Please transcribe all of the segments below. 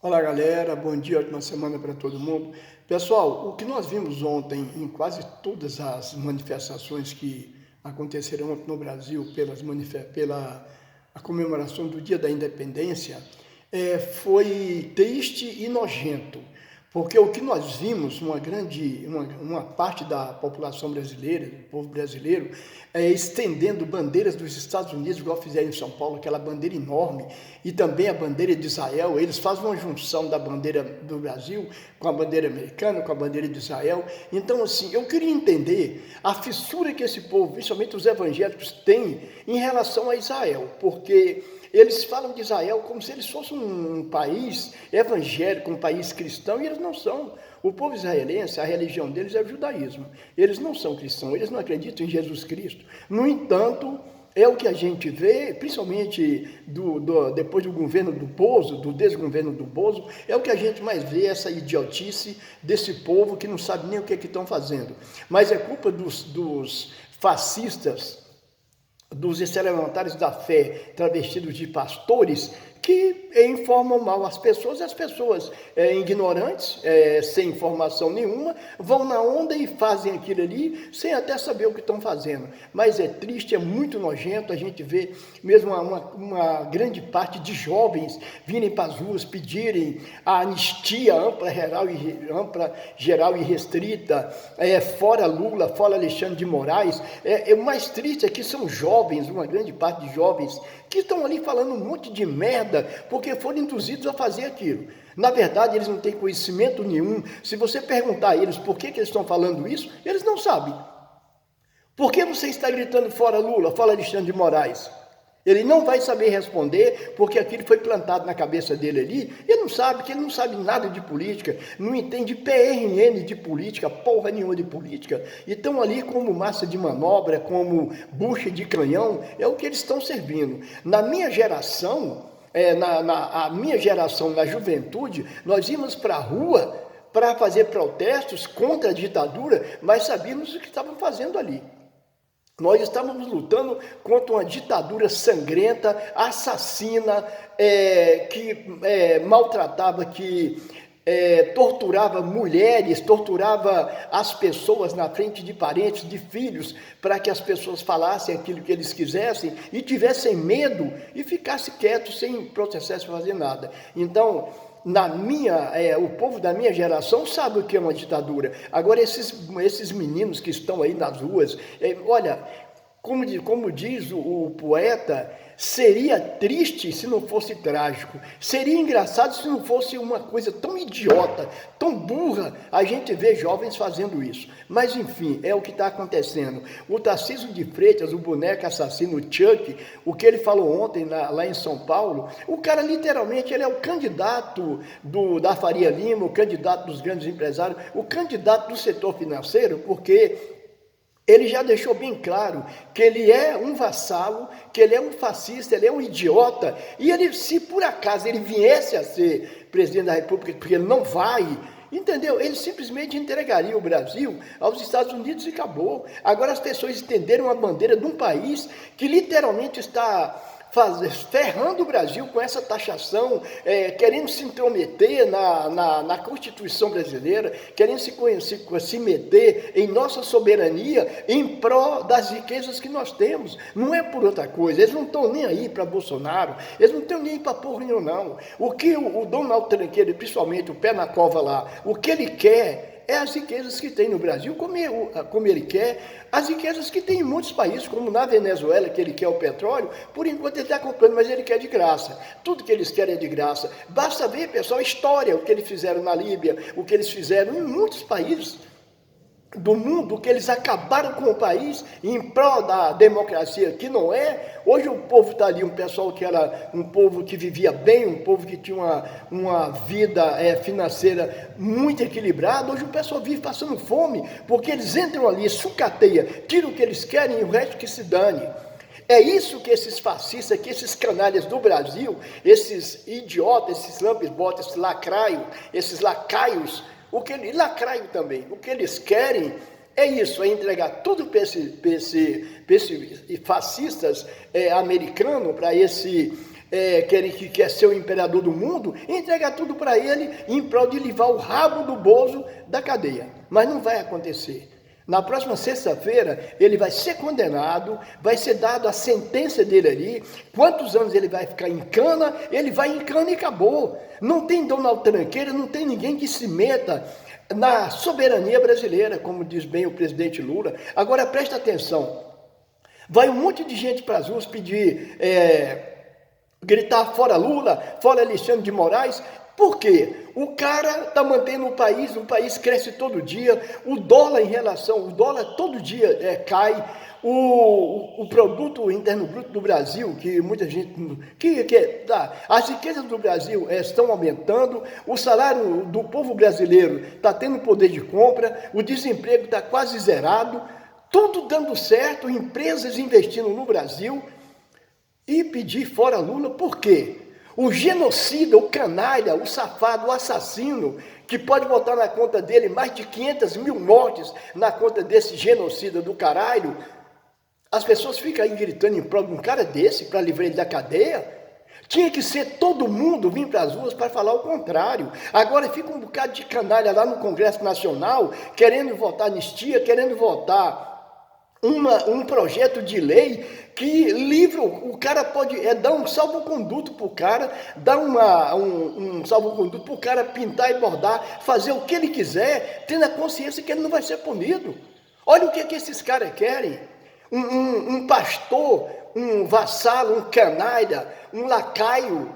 Olá galera, bom dia, ótima semana para todo mundo. Pessoal, o que nós vimos ontem em quase todas as manifestações que aconteceram ontem no Brasil pela a comemoração do Dia da Independência foi triste e nojento, porque o que nós vimos, uma parte da população brasileira, do povo brasileiro, estendendo bandeiras dos Estados Unidos, igual fizeram em São Paulo, aquela bandeira enorme, e também a bandeira de Israel. Eles fazem uma junção da bandeira do Brasil com a bandeira americana, com a bandeira de Israel. Então, assim, eu queria entender a fissura que esse povo, principalmente os evangélicos, têm em relação a Israel, porque eles falam de Israel como se eles fossem um país evangélico, um país cristão, e eles não são. O povo israelense, a religião deles é o judaísmo. Eles não são cristãos, eles não acreditam em Jesus Cristo. No entanto, é o que a gente vê, principalmente depois do governo do Bozo, do desgoverno do Bozo, é o que a gente mais vê, essa idiotice desse povo que não sabe nem o que estão fazendo. Mas é culpa dos fascistas, dos estelionatários da fé travestidos de pastores que informam mal as pessoas, e as pessoas ignorantes, sem informação nenhuma, vão na onda e fazem aquilo ali, sem até saber o que estão fazendo. Mas é triste, é muito nojento, a gente vê mesmo uma grande parte de jovens virem para as ruas pedirem a anistia ampla, geral e restrita, fora Lula, fora Alexandre de Moraes. O mais triste é que são jovens, uma grande parte de jovens, que estão ali falando um monte de merda, porque foram induzidos a fazer aquilo. Na verdade, eles não têm conhecimento nenhum. Se você perguntar a eles por que eles estão falando isso, eles não sabem. Por que você está gritando fora Lula, fora Alexandre de Moraes? Ele não vai saber responder, porque aquilo foi plantado na cabeça dele ali. Ele não sabe, que ele não sabe nada de política, não entende PRN de política, porra nenhuma de política. E estão ali como massa de manobra, como bucha de canhão, é o que eles estão servindo. Na minha geração, na juventude, nós íamos para a rua para fazer protestos contra a ditadura, mas sabíamos o que estavam fazendo ali. Nós estávamos lutando contra uma ditadura sangrenta, assassina, que maltratava, que torturava mulheres, torturava as pessoas na frente de parentes, de filhos, para que as pessoas falassem aquilo que eles quisessem e tivessem medo e ficassem quietos sem processar, sem fazer nada. Então, o povo da minha geração sabe o que é uma ditadura. Agora, esses meninos que estão aí nas ruas, olha, como diz o poeta, seria triste se não fosse trágico, seria engraçado se não fosse uma coisa tão idiota, tão burra, a gente vê jovens fazendo isso. Mas enfim, é o que está acontecendo. O Tarcísio de Freitas, o boneco assassino, o Chuck, o que ele falou ontem lá em São Paulo, o cara literalmente ele é o candidato da Faria Lima, o candidato dos grandes empresários, o candidato do setor financeiro, porque ele já deixou bem claro que ele é um vassalo, que ele é um fascista, ele é um idiota, e ele, se por acaso ele viesse a ser presidente da República, porque ele não vai, entendeu? Ele simplesmente entregaria o Brasil aos Estados Unidos e acabou. Agora as pessoas estenderam a bandeira de um país que literalmente está ferrando o Brasil com essa taxação, querendo se intrometer na Constituição brasileira, querendo se meter em nossa soberania em prol das riquezas que nós temos. Não é por outra coisa. Eles não estão nem aí para Bolsonaro, eles não estão nem aí para porra nenhuma, não. O que o Donald Trump, principalmente o pé na cova lá, o que ele quer é as riquezas que tem no Brasil, como ele quer, as riquezas que tem em muitos países, como na Venezuela, que ele quer o petróleo, por enquanto ele está comprando, mas ele quer de graça. Tudo que eles querem é de graça. Basta ver, pessoal, a história, o que eles fizeram na Líbia, o que eles fizeram em muitos países do mundo, que eles acabaram com o país em prol da democracia, que não é. Hoje o povo está ali, um pessoal que era um povo que vivia bem, um povo que tinha uma vida financeira muito equilibrada. Hoje o pessoal vive passando fome, porque eles entram ali, sucateia, tiram o que eles querem e o resto que se dane. É isso que esses fascistas, que esses canalhas do Brasil, esses idiotas, esses lambisbotas, esses lacaios, lacraio também, o que eles querem é isso, é entregar tudo para esses fascistas americanos, para esse que quer ser o imperador do mundo, entregar tudo para ele em prol de livrar o rabo do bozo da cadeia. Mas não vai acontecer. Na próxima sexta-feira, ele vai ser condenado, vai ser dado a sentença dele ali. Quantos anos ele vai ficar em cana? Ele vai em cana e acabou. Não tem Donald Tranqueira, não tem ninguém que se meta na soberania brasileira, como diz bem o presidente Lula. Agora, presta atenção. Vai um monte de gente para as ruas pedir, gritar fora Lula, fora Alexandre de Moraes. Por quê? O cara está mantendo o país cresce todo dia, o dólar todo dia cai, o produto interno bruto do Brasil, que muita gente, as riquezas do Brasil estão aumentando, o salário do povo brasileiro está tendo poder de compra, o desemprego está quase zerado, tudo dando certo, empresas investindo no Brasil, e pedir fora Lula, por quê? O genocida, o canalha, o safado, o assassino, que pode botar na conta dele mais de 500 mil mortes na conta desse genocida do caralho, as pessoas ficam aí gritando em prol de um cara desse para livrar ele da cadeia. Tinha que ser todo mundo vir para as ruas para falar o contrário. Agora fica um bocado de canalha lá no Congresso Nacional, querendo votar anistia, querendo votar um projeto de lei que livra, o cara pode dar um salvo-conduto para o cara, dar um salvo-conduto para o cara pintar e bordar, fazer o que ele quiser, tendo a consciência que ele não vai ser punido. Olha o que esses caras querem. Um pastor, um vassalo, um canalha, um lacaio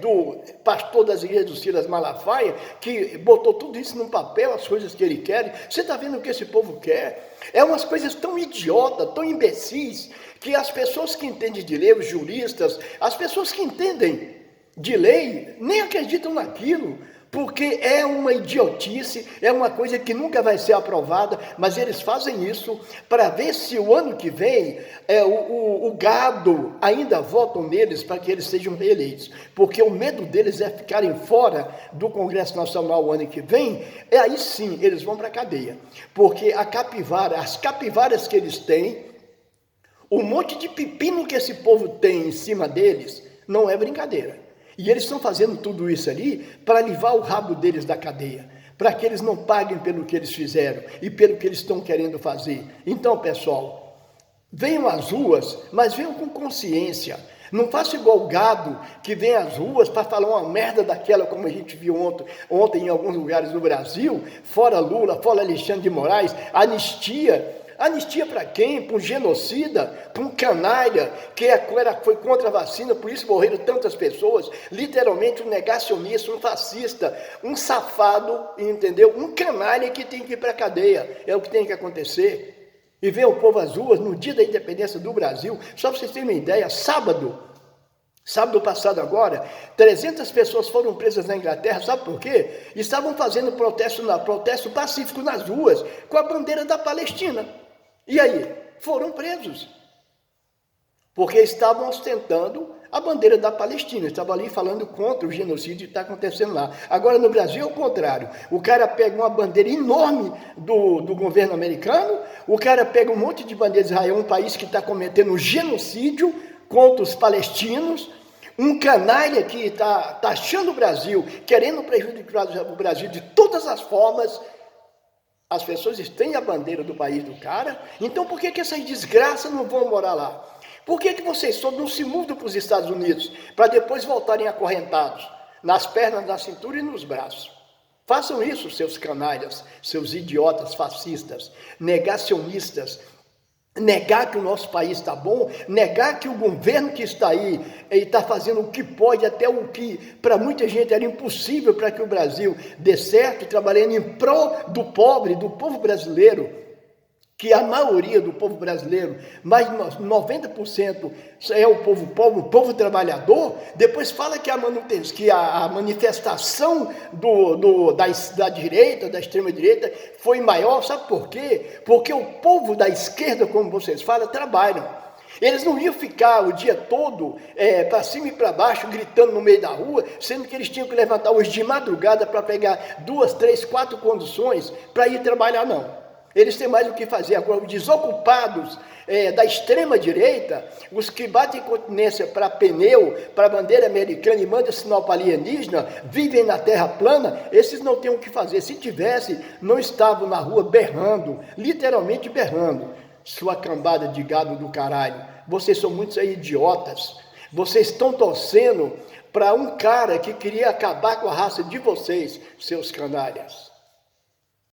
do pastor das igrejas do Silas Malafaia, que botou tudo isso num papel, as coisas que ele quer. Você está vendo o que esse povo quer? É umas coisas tão idiotas, tão imbecis, que as pessoas que entendem de lei, os juristas, as pessoas que entendem de lei, nem acreditam naquilo, porque é uma idiotice, é uma coisa que nunca vai ser aprovada, mas eles fazem isso para ver se o ano que vem o gado ainda votam neles para que eles sejam reeleitos, porque o medo deles é ficarem fora do Congresso Nacional o ano que vem, aí sim eles vão para a cadeia, porque as capivaras que eles têm, o monte de pepino que esse povo tem em cima deles, não é brincadeira. E eles estão fazendo tudo isso ali para livrar o rabo deles da cadeia, para que eles não paguem pelo que eles fizeram e pelo que eles estão querendo fazer. Então, pessoal, venham às ruas, mas venham com consciência. Não faça igual o gado que vem às ruas para falar uma merda daquela, como a gente viu ontem em alguns lugares do Brasil, fora Lula, fora Alexandre de Moraes, anistia. Anistia para quem? Para um genocida? Para um canalha que foi contra a vacina, por isso morreram tantas pessoas? Literalmente um negacionista, um fascista, um safado, entendeu? Um canalha que tem que ir para a cadeia. É o que tem que acontecer. E ver o povo às ruas no dia da independência do Brasil, só para vocês terem uma ideia, sábado passado agora, 300 pessoas foram presas na Inglaterra, sabe por quê? Estavam fazendo protesto pacífico nas ruas com a bandeira da Palestina. E aí? Foram presos. Porque estavam ostentando a bandeira da Palestina, estavam ali falando contra o genocídio que está acontecendo lá. Agora no Brasil é o contrário, o cara pega uma bandeira enorme do governo americano, o cara pega um monte de bandeira de Israel, um país que está cometendo um genocídio contra os palestinos, um canalha que está taxando o Brasil, querendo prejudicar o Brasil de todas as formas. As pessoas têm a bandeira do país do cara, então por que essas desgraças não vão morar lá? Por que vocês todos não se mudam para os Estados Unidos, para depois voltarem acorrentados, nas pernas, na cintura e nos braços? Façam isso, seus canalhas, seus idiotas fascistas, negacionistas, negar que o nosso país está bom, negar que o governo que está aí está fazendo o que pode, até o que para muita gente era impossível para que o Brasil dê certo, trabalhando em prol do pobre, do povo brasileiro, que a maioria do povo brasileiro, mais de 90% é o povo pobre, o povo trabalhador. Depois fala que a manifestação da direita, da extrema-direita, foi maior. Sabe por quê? Porque o povo da esquerda, como vocês falam, trabalham. Eles não iam ficar o dia todo para cima e para baixo, gritando no meio da rua, sendo que eles tinham que levantar hoje de madrugada para pegar 2, 3, 4 conduções para ir trabalhar, não. Eles têm mais o que fazer. Agora, os desocupados da extrema-direita, os que batem continência para pneu, para bandeira americana e mandam sinal para alienígena, vivem na terra plana, esses não têm o que fazer. Se tivesse, não estavam na rua berrando, literalmente berrando. Sua cambada de gado do caralho, vocês são muitos aí idiotas. Vocês estão torcendo para um cara que queria acabar com a raça de vocês, seus canalhas.